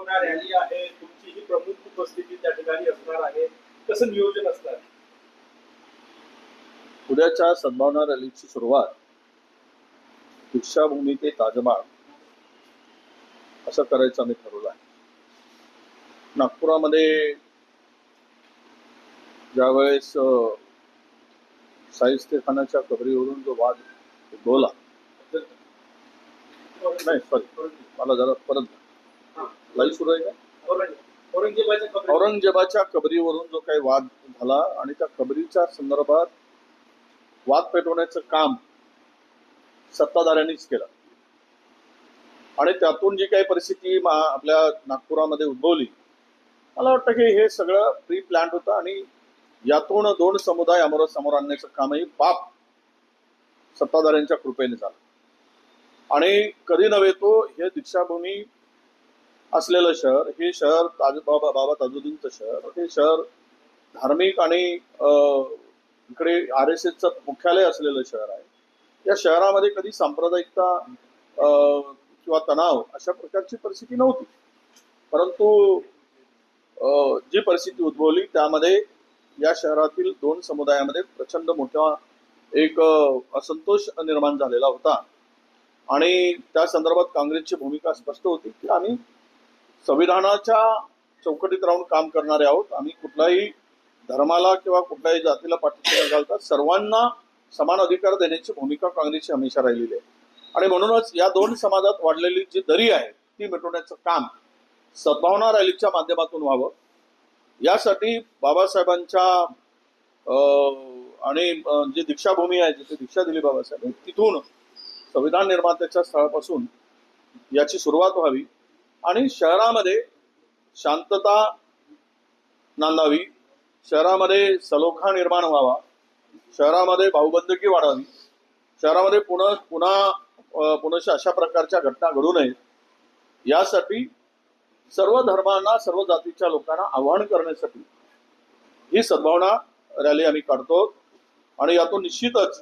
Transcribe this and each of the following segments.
Rally आहे, तुमची ही प्रमुख उपस्थिती त्या ठिकाणी असणार आहे, कसं नियोजन असणार? उद्याच्या सद्भावना रॅलीची सुरुवात दीक्षाभूमी ते ताजमहाल असं करायचं आम्ही ठरवलं आहे. नागपुरामध्ये ज्यावेळेस शाहिस्तेखानाच्या कबरीवरून जो वाद उद्भवला, नाही सॉरी, मला जरा परत लाईव्ह सुरू आहे का? औरंगजेबाच्या कबरीवरून जो काही वाद झाला आणि त्या कबरीच्या संदर्भात वाद पेटवण्याचं काम सत्ताधाऱ्यांनीच केलं आणि त्यातून जी काही परिस्थिती आपल्या नागपुरामध्ये उद्भवली, मला वाटतं की हे सगळं प्री प्लॅन्ड होतं आणि यातून दोन समुदाय समोर आणण्याचं कामही पाप सत्ताधाऱ्यांच्या कृपेने झालं. आणि कधी नव्हे तो हे दीक्षाभूमी असलेलं शहर, हे शहर बाबा ताजुद्दीनचं शहर, हे शहर धार्मिक आणि इकडे RSSचं मुख्यालय असलेलं शहर आहे. या शहरामध्ये कधी सांप्रदायिकता किंवा तणाव अशा प्रकारची परिस्थिती नव्हती, परंतु जी परिस्थिती उद्भवली त्यामध्ये या शहरातील दोन समुदायामध्ये प्रचंड मोठा एक असंतोष निर्माण झालेला होता. आणि त्या संदर्भात काँग्रेसची भूमिका स्पष्ट होती की आम्ही संविधानाच्या चौकटीत राहून काम करणारे आहोत. आम्ही कुठल्याही धर्माला किंवा कुठल्याही जातीला पाठिंबा न घालता सर्वांना समान अधिकार देण्याची भूमिका काँग्रेसची हमेशा राहिलेली आहे. आणि म्हणूनच या दोन समाजात वाढलेली जी दरी आहे ती मिटवण्याचं काम सद्भावना रॅलीच्या माध्यमातून व्हावं, यासाठी बाबासाहेबांच्या आणि जी दीक्षाभूमी आहे, जिथे दीक्षा दिली बाबासाहेब, तिथून संविधान निर्मात्याच्या स्थळापासून याची सुरुवात व्हावी आणि शहरामध्ये शांतता नांदावी, शहरामध्ये सलोखा निर्माण व्हावा, शहरामध्ये भाऊबंदकी वाढावी, शहरामध्ये पुन्हा अशा प्रकारच्या घटना घडू नयेत, यासाठी सर्व धर्मांना, सर्व जातीच्या लोकांना आवाहन करण्यासाठी ही सद्भावना रॅली आम्ही काढतो. आणि यातून निश्चितच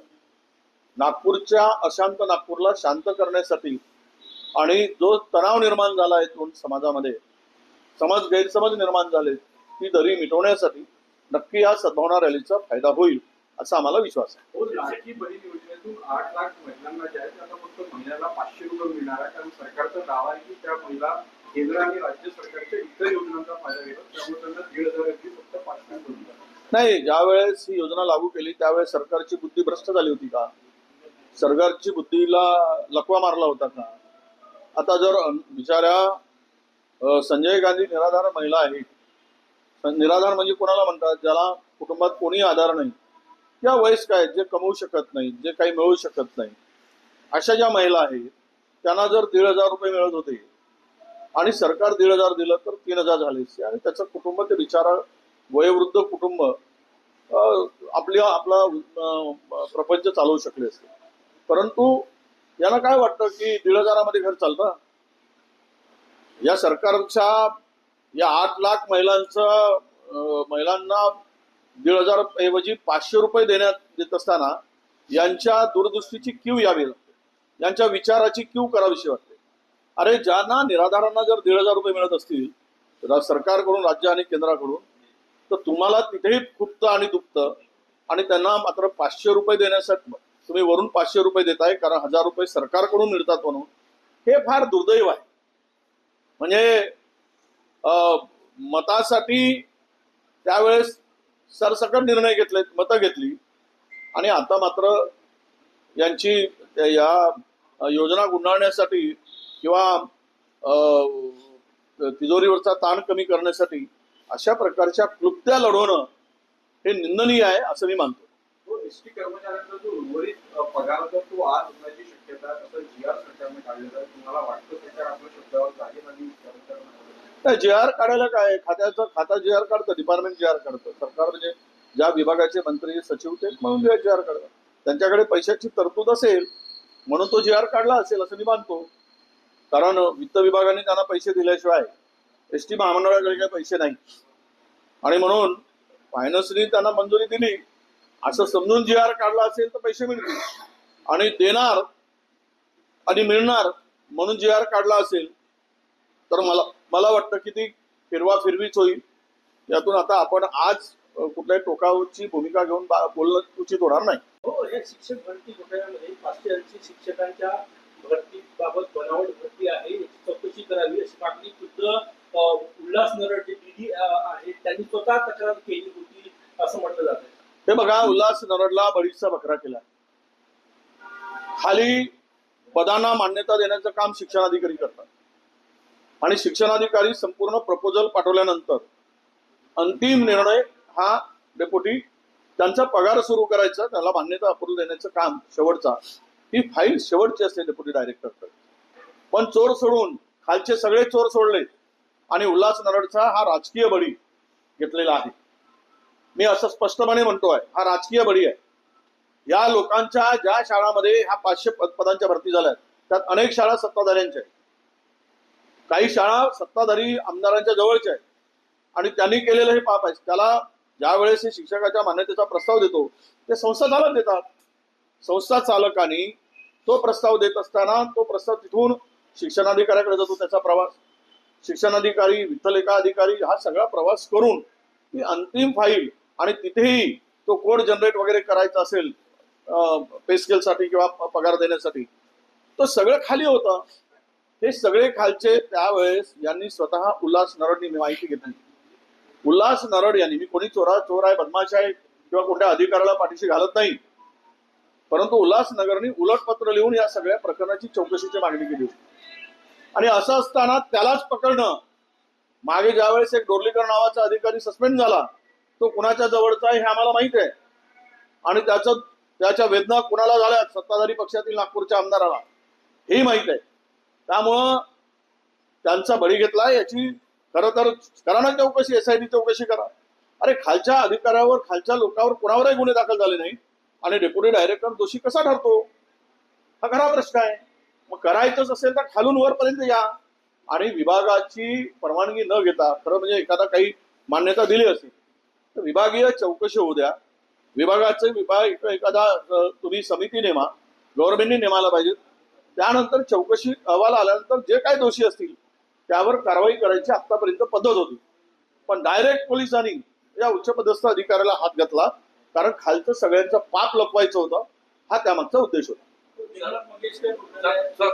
नागपूरच्या अशांत नागपूरला शांत करण्यासाठी आणि जो तणाव निर्माण झाला आहे दोन समाजामध्ये, गैरसमज निर्माण झाले, ती दरी मिटवण्यासाठी नक्की या सद्भावना रॅलीचा फायदा होईल असा आम्हाला विश्वास आहे. लाडकी बहीण योजनेतून 8 लाख महिलांना जे आहे आता फक्त महिन्याला 500 रुपये मिळणार आहे, कारण सरकारचा दावा आहे की त्या महिला केंद्र आणि राज्य सरकारच्या इतर योजनांचा फायदा घेतात, त्यामुळे त्यांना 1,500 फक्त 500 रुपये. नाही, ज्यावेळेस ही योजना लागू केली त्यावेळेस सरकारची बुद्धी भ्रष्ट झाली होती का? सरकारची बुद्धीला लकवा मारला होता का? आता जर बिचाऱ्या संजय गांधी निराधार महिला आहेत, निराधार म्हणजे कोणाला म्हणतात? ज्याला कुटुंबात कोणी आधार नाही, त्या वयस्क आहेत, जे कमवू शकत नाही, जे काही मिळवू शकत नाही, अशा ज्या महिला आहेत त्यांना जर 1,500 रुपये मिळत होते आणि सरकार 1,500 दिलं तर 3,000 झाले आणि त्याचं कुटुंब, ते बिचारा वयोवृद्ध कुटुंब आपला प्रपंच चालवू शकले असते. परंतु यांना काय वाटतं की 1,500 घर चालतं? या सरकारच्या या 8 लाख महिलांना 1,500 ऐवजी 500 रुपये देत असताना यांच्या दूरदृष्टीची कीव यावी लागते, यांच्या विचाराची कीव करावीशी वाटते. अरे, ज्यांना निराधारांना जर 1,500 रुपये मिळत असतील सरकारकडून, राज्य आणि केंद्राकडून, तर तुम्हाला तिथेही खुपतं आणि दुखतं आणि त्यांना मात्र 500 रुपये देण्यासाठी तुम्ही वरून 500 रुपये देताय, कारण 1,000 रुपये सरकारकडून मिळतात म्हणून. हे फार दुर्दैव आहे. म्हणजे मतासाठी त्यावेळेस सरसकट निर्णय घेतले, मतं घेतली आणि आता मात्र यांची या योजना गुंडाळण्यासाठी किंवा तिजोरीवरचा ताण कमी करण्यासाठी अशा प्रकारच्या क्लुप्त्या लढवणं हे निंदनीय आहे असं मी मानतो. एसटी कर्मचाऱ्यांचा जो उर्वरित पगार होता तो आज होण्याची शक्यता असं GR सरकारने काढलेलं आहे. तुम्हाला वाटतं सरकार आपल्या शब्दावर जागेल आणि GR काढायला काय? खाता GR काढतं, डिपार्टमेंट GR काढतं. सरकार म्हणजे ज्या विभागाचे मंत्री सचिव ते म्हणून GR काढतात. त्यांच्याकडे पैशाची तरतूद असेल म्हणून तो GR काढला असेल असं मी मानतो. कारण वित्त विभागाने त्यांना पैसे दिल्याशिवाय एसटी महामंडळाकडे काही पैसे नाही आणि म्हणून फायनान्सने त्यांना मंजुरी दिली असं समजून GR काढला असेल तर पैसे मिळतील आणि देणार आणि मिळणार म्हणून GR काढला असेल तर मला वाटतं की ती फिरवीच होईल. यातून आता आपण आज कुठल्याही टोकाची भूमिका घेऊन बोलणं उचित होणार नाही. हो, या शिक्षक भरती घोटाळ्यामध्ये 580 शिक्षकांच्या भरतीबाबत बनावट भरती आहे, याची चौकशी करावी अशी मागणी खुद्द उल्हास नरड जे डीडी आहेत त्यांनी स्वतः तक्रार केली होती असं म्हटलं जात आहे. हे बघा, उल्हास नरडला बळीचा बकरा केला. खाली पदांना मान्यता देण्याचं काम शिक्षणाधिकारी करतात आणि शिक्षणाधिकारी संपूर्ण प्रपोजल पाठवल्यानंतर अंतिम निर्णय हा डेप्युटी त्यांचा पगार सुरू करायचा, त्याला मान्यता अप्रूव्ह देण्याचं काम शेवटचा, ही फाईल शेवटची असते डेप्युटी डायरेक्टरकडे. पण चोर सोडून खालचे सगळे चोर सोडले आणि उल्हास नरडचा हा राजकीय बळी घेतलेला आहे. मी असं स्पष्टपणे म्हणतोय, हा राजकीय बळी आहे. या लोकांच्या ज्या शाळांमध्ये ह्या 500 पदांच्या भरती झाल्या त्यात अनेक शाळा सत्ताधाऱ्यांच्या आहेत, काही शाळा सत्ताधारी आमदारांच्या जवळच्या आहेत आणि त्यांनी केलेलं हे पाप आहे. त्याला ज्या वेळेस हे शिक्षकाच्या मान्यतेचा प्रस्ताव देतो ते संस्था चालक देतात. संस्था चालकांनी तो प्रस्ताव देत असताना तो प्रस्ताव तिथून शिक्षणाधिकाऱ्याकडे जातो, त्याचा प्रवास शिक्षणाधिकारी, वित्तलेखा अधिकारी हा सगळा प्रवास करून ती अंतिम फाईल, आणि तिथेही तो कोड जनरेट वगैरे करायचा असेल पे स्केलसाठी किंवा पगार देण्यासाठी, तो सगळं खाली होतं. हे सगळे खालचे त्यावेळेस यांनी स्वतः उल्हास नरडनी माहिती घेतली. उल्हास नरड यांनी, मी कोणी चोर आहे, बदमाश आहे किंवा कोणत्या अधिकाऱ्याला पाठीशी घालत नाही, परंतु उल्हास नगरनी उलट पत्र लिहून या सगळ्या प्रकरणाची चौकशीची मागणी केली होती. आणि असं असताना त्यालाच पकडणं, मागे ज्यावेळेस एक डोर्लीकर नावाचा अधिकारी सस्पेंड झाला, तो कुणाच्या जवळचा आहे हे आम्हाला माहित आहे आणि त्याच्या वेदना कुणाला झाल्या, सत्ताधारी पक्षातील नागपूरच्या आमदाराला, हेही माहित आहे. त्यामुळं त्यांचा बळी घेतला. याची खरं तर करा ना चौकशी, SIT चौकशी करा. अरे खालच्या अधिकाऱ्यावर, खालच्या लोकांवर कुणावरही गुन्हे दाखल झाले नाही आणि डेप्युटी डायरेक्टर दोषी कसा ठरतो, हा खरा प्रश्न आहे. मग करायचंच असेल तर खालून वरपर्यंत या आणि विभागाची परवानगी न घेता, खरं म्हणजे एखादा काही मान्यता दिली असेल तर विभागीय चौकशी होऊ द्या. विभाग एखादा तुम्ही समिती नेमा, गव्हर्नमेंटने नेमायला पाहिजे. त्यानंतर चौकशी अहवाल आल्यानंतर जे काही दोषी असतील त्यावर कारवाई करायची आतापर्यंत पद्धत होती. पण डायरेक्ट पोलिसांनी या उच्चपदस्थ अधिकाऱ्याला हात घातला, कारण खालचं सगळ्यांचं पाप लपवायचं होतं, हा त्यामागचा उद्देश होता. सर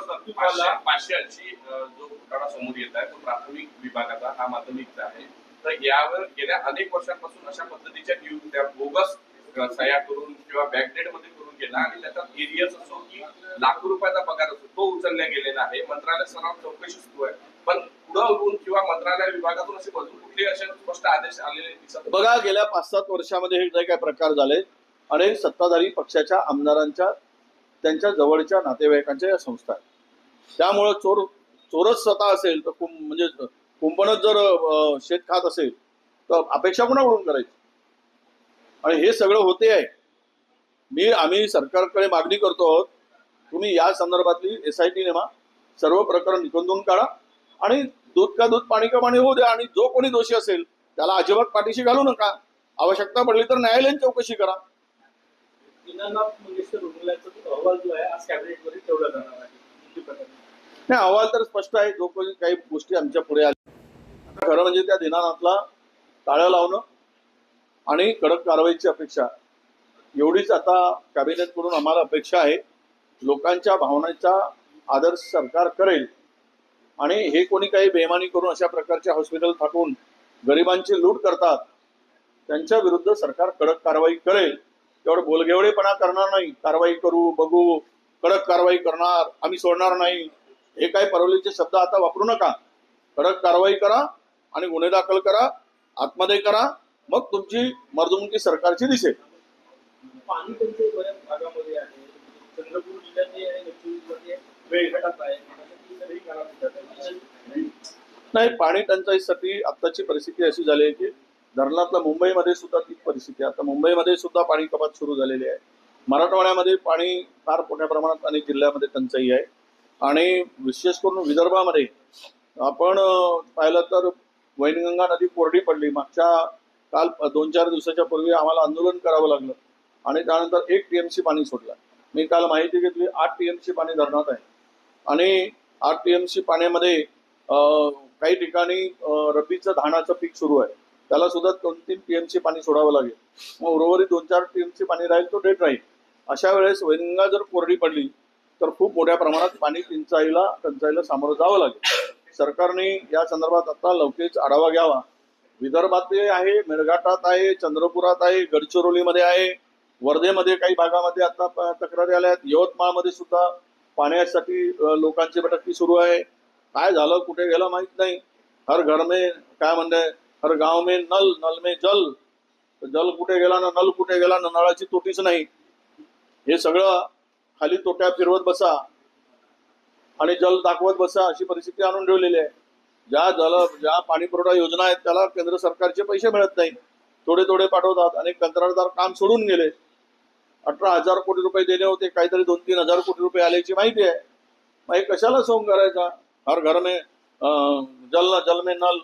580 जो घोटाळा समोर येत आहे तो प्राथमिक विभागाचा, हा माध्यमिकचा आहे. तर यावर गेल्या अनेक वर्षांपासून अशा पद्धतीच्या नियुक्त्या बोगस सह्या करून किंवा बॅकडेट मध्ये करून गेला आणि त्याच्यात एरियस असो की लाखो रुपयाचा पगार असो तो उचलला गेलेला आहे. मंत्रालय सराव चौकशी सुरू आहे, पण पुढे होऊन किंवा मंत्रालय विभागातून असे अजून कुठले असे स्पष्ट आदेश आलेले दिसत बघा, गेल्या 5-7 वर्षामध्ये हे जे काही प्रकार झाले, अनेक सत्ताधारी पक्षाच्या आमदारांच्या त्यांच्या जवळच्या नातेवाईकांच्या या संस्था आहेत. त्यामुळं चोरच स्वतः असेल तर म्हणजे कुंपणच जर शेत खात असेल तर अपेक्षा कोणाकडून करायची. आणि हे सगळं होते आहे. आम्ही सरकारकडे मागणी करतो आहोत, तुम्ही या संदर्भातली SIT नेमा, सर्व प्रकरण निकोंदून काढा आणि दूध का दूध पाणी का पाणी होऊ द्या. आणि जो कोणी दोषी असेल त्याला अजिबात पाठीशी घालू नका. आवश्यकता पडली तर न्यायालयीन चौकशी करा. दीनानाथ मंगेशकर रुग्णालयाचा अहवाल जो आहे आज कॅबिनेटमध्ये ठेवला जाणार आहे. नाही, अहवाल तर स्पष्ट आहे. जो कोणी काही गोष्टी आमच्या पुढे आल्या, खरं म्हणजे त्या दीनानाथला टाळं लावणं आणि कडक कारवाईची अपेक्षा, एवढीच आता कॅबिनेटकडून आम्हाला अपेक्षा आहे. लोकांच्या भावनेचा आदर सरकार करेल आणि हे कोणी काही बेईमानी करून अशा प्रकारचे हॉस्पिटल थाटून गरिबांची लूट करतात त्यांच्या विरुद्ध सरकार कडक कारवाई करेल. तेवढं बोलगेवळेपणा करणार नाही, कारवाई करू, बघू, कडक कारवाई करणार, आम्ही सोडणार नाही, हे काही परवलीचे शब्द आता वापरू नका. कडक कारवाई करा आणि गुन्हे दाखल करा, आतमध्ये करा, मग तुमची मर्दुमकी सरकारची दिसेल. पाणी टंचाई बऱ्याच भागामध्ये आहे. चंद्रपूर जिल्ह्यात आणि गडचिरोलीमध्ये वेळघाटात आहे. नाही, पाणी टंचाईसाठी आत्ताची परिस्थिती अशी झाली आहे की धरणातल्या मुंबईमध्ये सुद्धा तीच परिस्थिती आहे. आता मुंबईमध्ये सुद्धा पाणी कपात सुरू झालेली आहे. मराठवाड्यामध्ये पाणी फार मोठ्या प्रमाणात अनेक जिल्ह्यामध्ये टंचाई आहे आणि विशेष करून विदर्भामध्ये आपण पाहिलं तर वैनगंगा नदी कोरडी पडली. काल 2-4 दिवसाच्या पूर्वी आम्हाला आंदोलन करावं लागलं आणि त्यानंतर 1 TMC पाणी सोडलं. मी काल माहिती घेतली 8 TMC पाणी धरणात आहे आणि 8 TMC पाण्यामध्ये काही ठिकाणी रब्बीचं धानाचं पीक सुरू आहे, त्याला सुद्धा 2-3 TMC पाणी सोडावं लागेल. मग उर्वरित 2-4 TMC पाणी राहील, तो डेट राहील. अशा वेळेस वैनगंगा जर कोरडी पडली तर खूप मोठ्या प्रमाणात पाणी टंचाईला सामोरं जावं लागेल. सरकारने या संदर्भात आता लवकरच आढावा घ्यावा. विदर्भात आहे, मेळघाटात आहे, चंद्रपुरात आहे, गडचिरोलीमध्ये आहे, वर्धेमध्ये काही भागामध्ये आता तक्रारी आल्या आहेत. यवतमाळमध्ये सुद्धा पाण्यासाठी लोकांची भटकती सुरू आहे. काय झालं, कुठे गेलं माहित नाही. हर घर में काय म्हणते, हर गाव में नल, नल में जल. जल कुठे गेला ना, नल कुठे गेला ना, नळाची तोटीच नाही. हे सगळं खाली तोट्या फिरवत बसा आणि जल दाखवत बसा अशी परिस्थिती आणून ठेवलेली आहे. ज्या पाणी पुरवठा योजना आहेत त्याला केंद्र सरकारचे पैसे मिळत नाही, थोडे थोडे पाठवतात. अनेक कंत्राटदार काम सोडून गेले. 18,000 कोटी रुपये दिले होते, काहीतरी 2-3 हजार कोटी रुपये आल्याची माहिती आहे. मग हे कशाला सोंग करायचा? हर घर में जल में नल,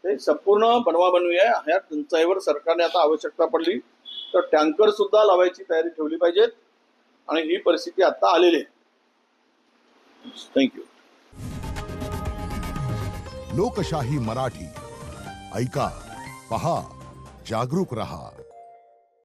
हे संपूर्ण बनवाबनवी आहे. ह्या टंचाईवर सरकारने आता आवश्यकता पडली तर टँकर सुद्धा लावायची तयारी ठेवली पाहिजेत आणि ही परिस्थिती आता आलेली आहे. थँक्यू. लोकशाही मराठी ऐका, पहा, जागरूक रहा.